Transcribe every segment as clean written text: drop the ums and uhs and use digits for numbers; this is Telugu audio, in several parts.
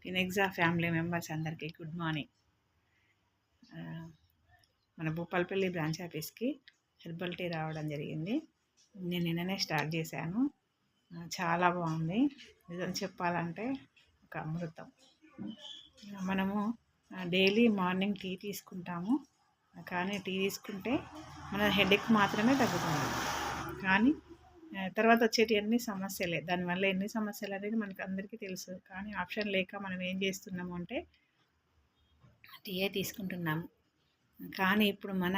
ఫినెక్సా ఫ్యామిలీ మెంబర్స్ అందరికీ గుడ్ మార్నింగ్. మన భూపాలపల్లి బ్రాంచ్ ఆఫీస్కి హెర్బల్ టీ రావడం జరిగింది. నేను నిన్ననే స్టార్ట్ చేశాను. చాలా బాగుంది. నిజం చెప్పాలంటే ఒక అమృతం. మనము డైలీ మార్నింగ్ టీ తీసుకుంటాము, కానీ టీ తీసుకుంటే మన హెడేక్ మాత్రమే తగ్గుతుంది. కానీ తర్వాత వచ్చేటి అన్ని సమస్యలే. దానివల్ల ఎన్ని సమస్యలు అనేది మనకు అందరికీ తెలుసు. కానీ ఆప్షన్ లేక మనం ఏం చేస్తున్నాము అంటే టీయే తీసుకుంటున్నాము. కానీ ఇప్పుడు మన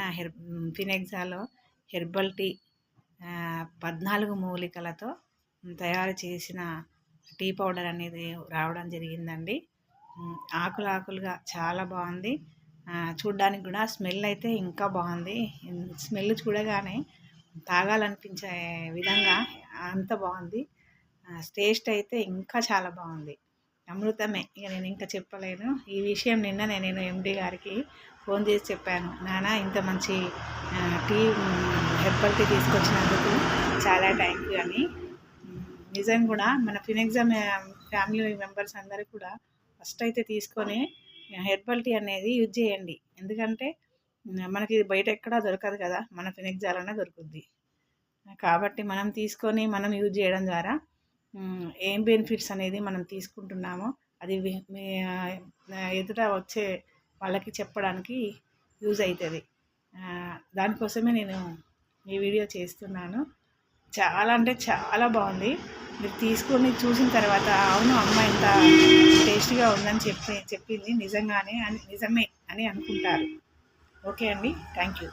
ఫినెక్సాలో హెర్బల్ టీ 14 మూలికలతో తయారు చేసిన టీ పౌడర్ అనేది రావడం జరిగిందండి. ఆకులుగా చాలా బాగుంది. చూడ్డానికి కూడా స్మెల్ అయితే ఇంకా బాగుంది. స్మెల్ చూడగానే తాగాలనిపించే విధంగా అంత బాగుంది. టేస్ట్ అయితే ఇంకా చాలా బాగుంది. అమృతమే. ఇక నేను ఇంకా చెప్పలేను. ఈ విషయం నిన్ననే నేను ఎండి గారికి ఫోన్ చేసి చెప్పాను, నాన్న ఇంత మంచి టీ హెర్బల్ టీ తీసుకొచ్చినందుకు చాలా థ్యాంక్ యూ అని. నిజం కూడా మన ఫినెక్సా ఫ్యామిలీ మెంబర్స్ అందరూ కూడా ఫస్ట్ అయితే తీసుకొని హెర్బల్ టీ అనేది యూజ్ చేయండి. ఎందుకంటే మనకి బయట ఎక్కడా దొరకదు కదా, మన ఫినెక్సాలోనే దొరుకుద్ది. కాబట్టి మనం తీసుకొని మనం యూజ్ చేయడం ద్వారా ఏం బెనిఫిట్స్ అనేది మనం తీసుకుంటున్నామో అది ఎదుట వచ్చే వాళ్ళకి చెప్పడానికి యూజ్ అవుతుంది. దానికోసమే నేను ఈ వీడియో చేస్తున్నాను. చాలా అంటే చాలా బాగుంది. మీరు తీసుకొని చూసిన తర్వాత అవును అమ్మ ఇంత టేస్టీగా ఉందని చెప్పింది నిజంగానే నిజమే అని అనుకుంటారు. ఓకే అండి, థ్యాంక్ యూ.